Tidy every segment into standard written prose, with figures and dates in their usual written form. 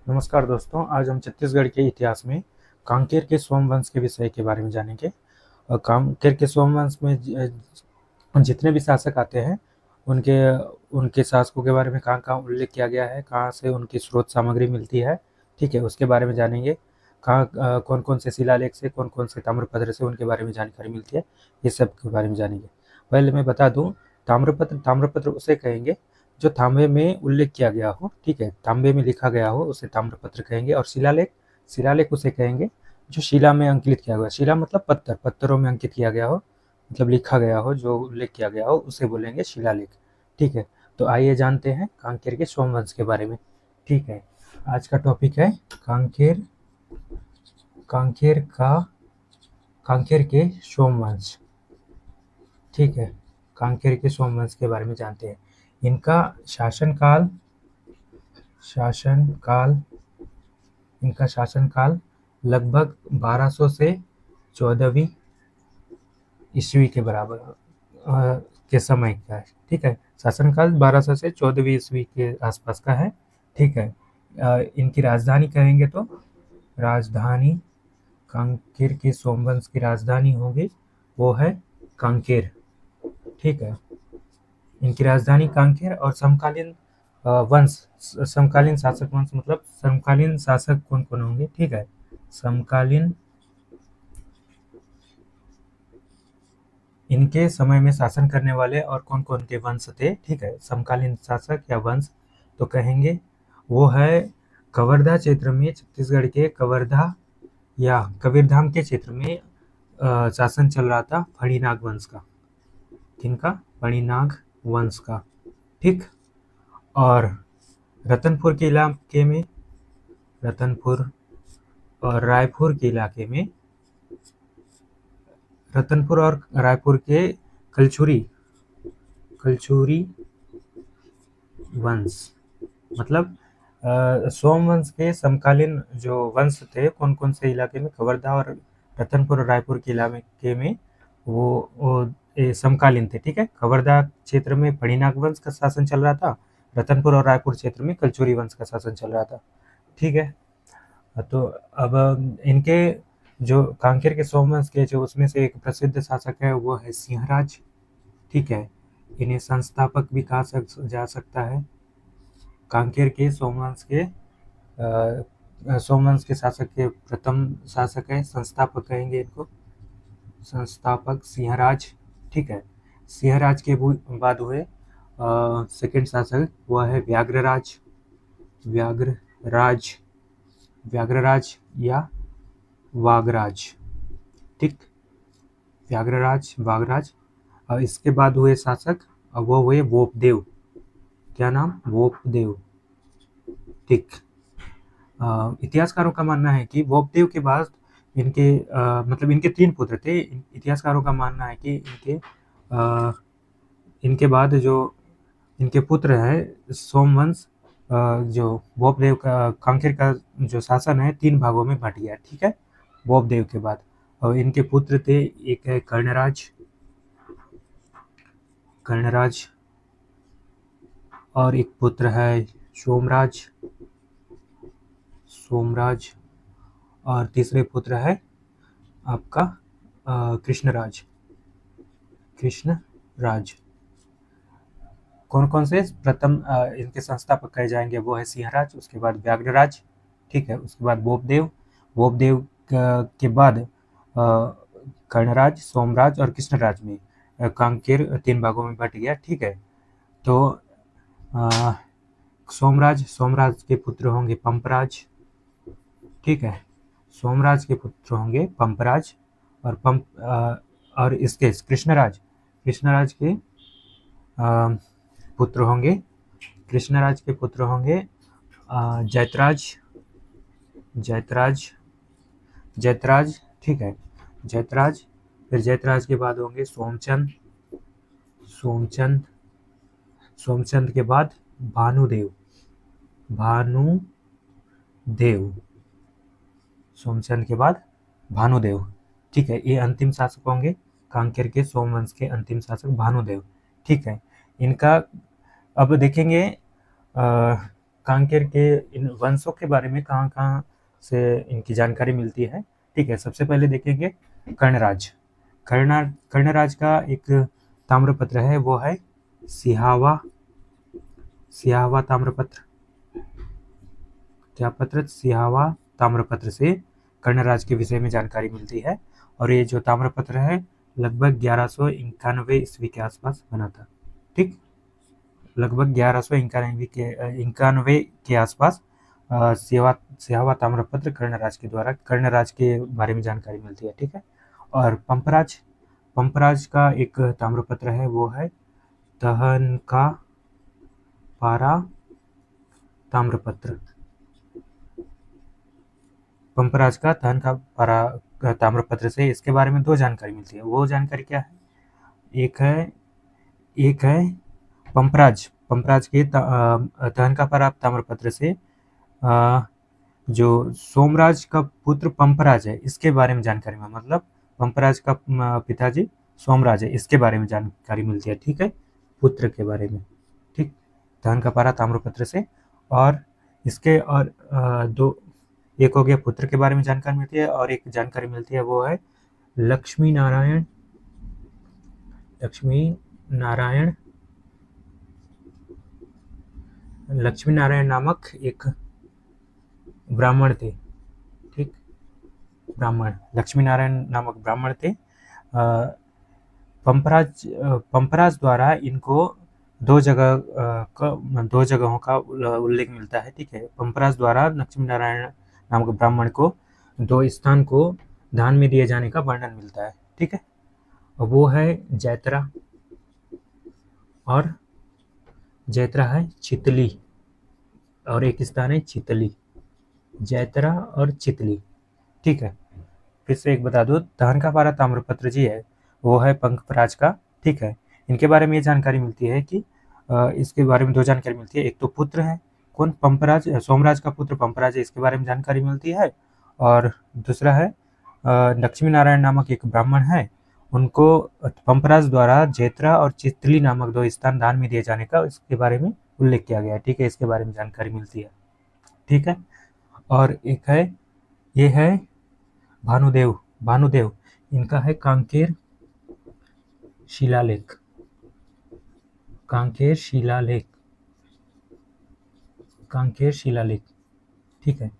नमस्कार दोस्तों, आज हम छत्तीसगढ़ के इतिहास में कांकेर के सोमवंश के विषय के बारे में जानेंगे। कांकेर के सोमवंश में जितने भी शासक आते हैं उनके उनके शासकों के बारे में कहाँ कहाँ उल्लेख किया गया है, कहाँ से उनकी स्रोत सामग्री मिलती है, ठीक है, उसके बारे में जानेंगे। कहाँ कौन कौन से शिलालेख से, कौन कौन से ताम्रपत्र से उनके बारे में जानकारी मिलती है, ये सब के बारे में जानेंगे। पहले मैं बता दूँ, ताम्रपत्र उसे कहेंगे जो तांबे में उल्लेख किया गया हो, ठीक है, तांबे में लिखा गया हो उसे ताम्रपत्र कहेंगे। और शिलालेख उसे कहेंगे जो शिला में अंकित किया गया। शिला मतलब पत्थरों में अंकित किया गया हो, मतलब लिखा गया हो, जो उल्लेख किया गया हो उसे बोलेंगे शिलालेख, ठीक है। तो आइए जानते हैं कांकेर के सोमवंश के बारे में, ठीक है। आज का टॉपिक है कांकेर के सोमवंश, ठीक है। कांकेर के सोमवंश के बारे में जानते हैं। इनका शासनकाल लगभग 1200 से 14वीं ईस्वी के बराबर के समय का है, ठीक है। शासनकाल 1200 से 14वीं ईस्वी के आसपास का है, ठीक है। इनकी राजधानी कहेंगे तो राजधानी कांकेर के सोमवंश की राजधानी होगी, वो है कांकेर, ठीक है। इनकी राजधानी कांकेर। और समकालीन शासक वंश मतलब समकालीन शासक कौन कौन होंगे, ठीक है। समकालीन इनके समय में शासन करने वाले और कौन कौन के वंश थे, ठीक है। समकालीन शासक या वंश तो कहेंगे वो है कवर्धा क्षेत्र में, छत्तीसगढ़ के कवर्धा या कबीरधाम के क्षेत्र में शासन चल रहा था फणिनाग वंश का। किनका? फणिनाग वंश का, ठीक। और रतनपुर के इलाके में, रतनपुर और रायपुर के इलाके में, रतनपुर और रायपुर के कलचुरी वंश, मतलब सोमवंश के समकालीन जो वंश थे कौन कौन से इलाके में, कवर्धा और रतनपुर और रायपुर के इलाके में वो समकालीन थे, ठीक है। कवर्धा क्षेत्र में फणिनाग वंश का शासन चल रहा था, रतनपुर और रायपुर क्षेत्र में कलचुरी वंश का शासन चल रहा था, ठीक है। तो अब इनके जो कांकेर के सोमवंश के जो उसमें से एक प्रसिद्ध शासक है वो है सिंहराज, ठीक है। इन्हें संस्थापक भी कहा जा सकता है। कांकेर के सोमवंश के शासक के प्रथम शासक है, संस्थापक कहेंगे इनको, संस्थापक सिंहराज, ठीक है। सिंहराज के बाद हुए सेकंड शासक वह है व्याघ्रराज या वागराज, ठीक, वागराज। और इसके बाद हुए शासक वो हुए वोपदेव। क्या नाम? वोपदेव, ठीक। इतिहासकारों का मानना है कि वोपदेव के बाद इनके मतलब इनके 3 पुत्र थे। इतिहासकारों का मानना है कि इनके बाद जो इनके पुत्र है सोमवंश, जो वोपदेव का कांकेर का जो शासन है 3 भागों में बट गया, ठीक है, वोपदेव के बाद। और इनके पुत्र थे, एक है कर्णराज और एक पुत्र है सोमराज और तीसरे पुत्र है आपका कृष्णराज। कौन कौन से प्रथम इनके संस्थापक कहे जाएंगे वो है सिंहराज, उसके बाद व्याघ्रराज, ठीक है, उसके बाद वोपदेव के बाद कर्णराज, सोमराज और कृष्णराज में कांकेर 3 भागों में बट गया, ठीक है। तो सोमराज के पुत्र होंगे पंपराज, ठीक है। सोमराज के पुत्र होंगे पंपराज और इसके कृष्णराज के पुत्र होंगे जयत्राज, ठीक है, जयत्राज। फिर जयत्राज के बाद होंगे सोमचंद के बाद भानुदेव, सोमचंद के बाद भानुदेव, ठीक है। ये अंतिम शासक होंगे कांकेर के सोमवंश के अंतिम शासक भानुदेव, ठीक है। इनका अब देखेंगे कांकेर के इन वंशों के बारे में कहाँ कहाँ से इनकी जानकारी मिलती है। ठीक है, सबसे पहले देखेंगे कर्णराज। कर्णराज का एक ताम्रपत्र है, वो है सिहावा ताम्रपत्र। क्या पत्र? सिहावा ताम्रपत्र से कर्णराज के विषय में जानकारी मिलती है। और ये जो ताम्रपत्र है लगभग 1191 ईस्वी के आसपास बना था। ठीक, लगभग 1191 के आसपास सिहावा ताम्रपत्र कर्णराज के द्वारा कर्णराज के बारे में जानकारी मिलती है। ठीक है, और पंपराज का एक ताम्रपत्र है, वो है तहनकापारा ताम्रपत्र। पंपराज का तहनकापारा ताम्रपत्र से इसके बारे में दो जानकारी मिलती है। वो जानकारी क्या है? एक है पंपराज के तहनकापारा ताम्रपत्र से जो सोमराज का पुत्र पंपराज है, इसके बारे में जानकारी में, मतलब पंपराज का पिताजी सोमराज है, इसके बारे में जानकारी मिलती है। ठीक है, पुत्र के बारे में। ठीक, तहनकापारा ताम्रपत्र से। और इसके और दो, एक हो गया पुत्र के बारे में जानकारी मिलती है, और एक जानकारी मिलती है वो है लक्ष्मी नारायण नामक एक ब्राह्मण थे। ठीक, ब्राह्मण, लक्ष्मी नारायण नामक ब्राह्मण थे। पंपराज द्वारा इनको दो जगहों का उल्लेख मिलता है। ठीक है, पंपराज द्वारा लक्ष्मी नारायण नामक ब्राह्मण को दो स्थान को दान में दिए जाने का वर्णन मिलता है। ठीक है, वो है जैतरा है चितली, और एक स्थान है चितली, जैतरा और चितली। ठीक है, फिर से एक बता दो, तहनकापारा ताम्रपत्र जी है वो है पंपराज का। ठीक है, इनके बारे में ये जानकारी मिलती है कि इसके बारे में दो जानकारी मिलती है। एक तो पुत्र है, कौन? पंपराज, सोमराज का पुत्र पंपराज है, इसके बारे में जानकारी मिलती है। और दूसरा है लक्ष्मी नारायण नामक एक ब्राह्मण है, उनको पंपराज द्वारा जैतरा और चितली नामक दो स्थान दान में दिए जाने का इसके बारे में उल्लेख किया गया है। ठीक है, इसके बारे में जानकारी मिलती है। ठीक है, और एक है, ये है भानुदेव, इनका है कांकेर शिलालेख। ठीक है,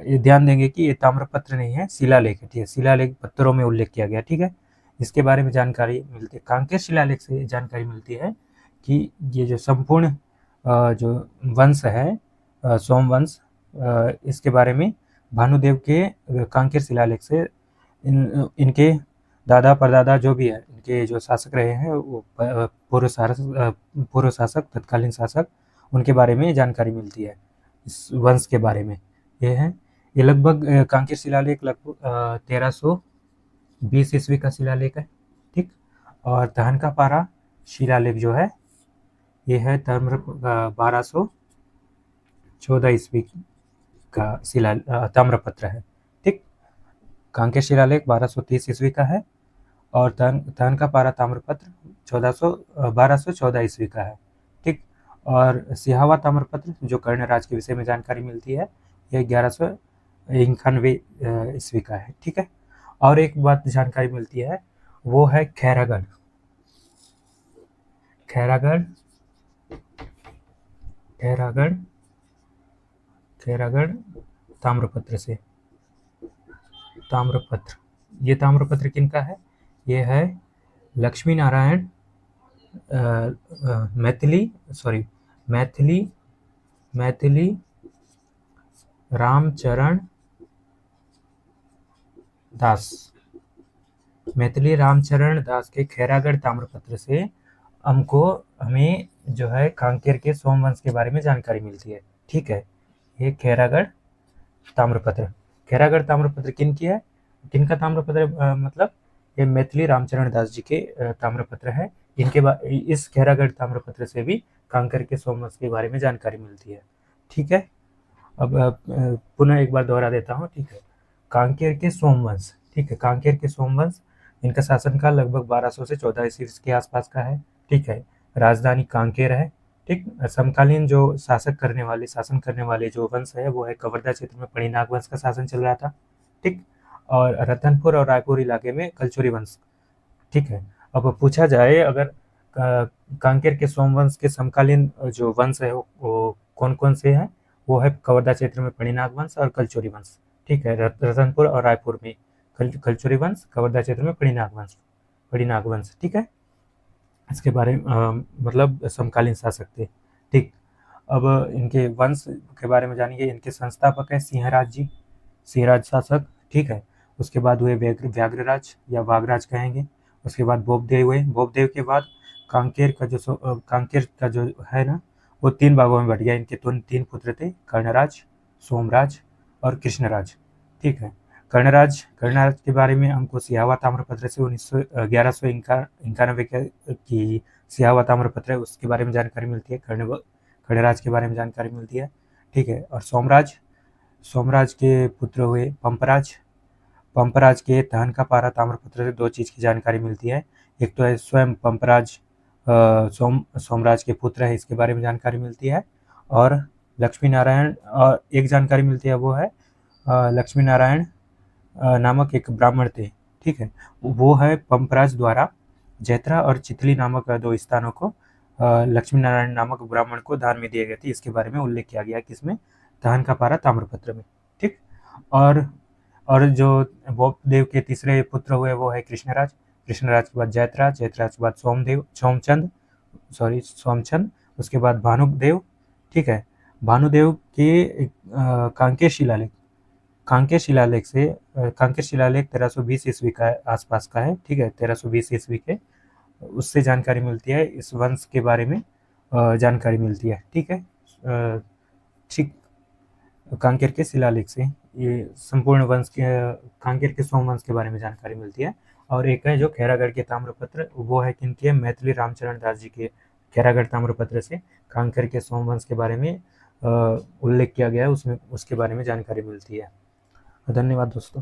ये ध्यान देंगे कि ये ताम्रपत्र नहीं है, शिलालेख है। ठीक है, शिलालेख पत्थरों में उल्लेख किया गया। ठीक है, इसके बारे में जानकारी मिलती है। कांकेर शिलालेख से जानकारी मिलती है कि ये जो संपूर्ण जो वंश है सोमवंश, इसके बारे में भानुदेव के कांकेर शिलालेख से इनके दादा परदादा जो भी है, इनके जो शासक रहे हैं वो पूर्व शासक, तत्कालीन शासक, उनके बारे में जानकारी मिलती है इस वंश के बारे में। ये लगभग कांकेर शिलालेख लगभग 1320 ईस्वी का शिलालेख है। ठीक, और तहनकापारा शिलालेख जो है ये है 1214 ईस्वी का ताम्रपत्र है। ठीक, कांकेर शिलालेख 1230 ईस्वी का है, और तहनकापारा ताम्रपत्र 1214 ईस्वी का है। ठीक, और सिहावा ताम्रपत्र जो कर्णराज के विषय में जानकारी मिलती है, यह 1191 ईस्वी का है। ठीक है, और एक बात जानकारी मिलती है वो है खैरागढ़ ताम्रपत्र से। ये ताम्रपत्र किनका है? ये है लक्ष्मी नारायण मैथिली रामचरण दास के खैरागढ़ ताम्रपत्र से हमें जो है कांकेर के सोमवंश के बारे में जानकारी मिलती है। ठीक है, ये खैरागढ़ ताम्रपत्र किनका ताम्रपत्र मतलब ये मैथिली रामचरण दास जी के ताम्रपत्र है। इस खैरागढ़ ताम्रपत्र से भी कांकेर के सोमवंश के बारे में जानकारी मिलती है। ठीक है, अब पुनः एक बार दोहरा देता हूँ। ठीक है, कांकेर के सोमवंश, ठीक है, कांकेर के सोमवंश, इनका शासनकाल लगभग 1200 से 14 ईस्वी के आसपास का है। ठीक है, राजधानी कांकेर है। ठीक। समकालीन जो शासन करने वाले जो वंश है वो है कवर्धा क्षेत्र में पणिनाग वंश का शासन चल रहा था। ठीक। और रतनपुर और रायपुर इलाके में कलचुरी वंश। ठीक है। अब पूछा जाए अगर कांकेर के सोमवंश के समकालीन जो वंश है वो कौन कौन से हैं, वो है कवर्धा क्षेत्र में पणिनाग वंश और कलचुरी वंश। ठीक है। रतनपुर और रायपुर में कलचुरी वंश, कवर्धा क्षेत्र में पणिनाग वंश। ठीक है। इसके बारे में मतलब समकालीन शासक थे। ठीक। अब इनके वंश के बारे में जानिए। इनके संस्थापक है सिंहराज जी, सिंहराज शासक। ठीक है। उसके बाद हुए व्याघ्रराज या वाघराज कहेंगे। उसके बाद बोपदेव हुए। बोपदेव के बाद कांकेर का जो है ना, वो 3 भागों में बट गया। इनके 3 पुत्र थे, कर्णराज, सोमराज और कृष्णराज। ठीक है। कर्णराज के बारे में हमको सिहावा ताम्रपत्र से 1191 की सिहावा ताम्रपत्र है, उसके बारे में जानकारी मिलती है। कर्णराज के बारे में जानकारी मिलती है। ठीक है। और सोमराज के पुत्र हुए पंपराज के दहन का पारा ताम्रपत्र से 2 चीज़ की जानकारी मिलती है। एक तो है स्वयं पंपराज सोमराज के पुत्र है, इसके बारे में जानकारी मिलती है। और लक्ष्मी नारायण, और एक जानकारी मिलती है वो है लक्ष्मी नारायण नामक एक ब्राह्मण थे। ठीक है। वो है पंपराज द्वारा जैत्रा और चितली नामक 2 स्थानों को लक्ष्मी नारायण नामक ब्राह्मण को दान में दिए गए थे। इसके बारे में उल्लेख किया गया किसमें, दहन का पारा ताम्रपत्र में। ठीक। और जो बोपदेव के तीसरे पुत्र हुए वो है कृष्णराज के बाद जैतराज के बाद सोमचंद, उसके बाद भानुदेव। ठीक है। भानुदेव के कांकेर शिलालेख 1320 ईस्वी का आसपास का है। ठीक है। 1320 ईस्वी के, उससे जानकारी मिलती है, इस वंश के बारे में जानकारी मिलती है। ठीक है। ठीक। कांकेर के शिलालेख से ये संपूर्ण वंश के कांकेर के सोमवंश के बारे में जानकारी मिलती है। और एक है जो खैरागढ़ के ताम्रपत्र, वो है किनके, मैथिली रामचरण दास जी के खैरागढ़ ताम्रपत्र से कांकेर के सोमवंश के बारे में उल्लेख किया गया है, उसमें उसके बारे में जानकारी मिलती है। धन्यवाद दोस्तों।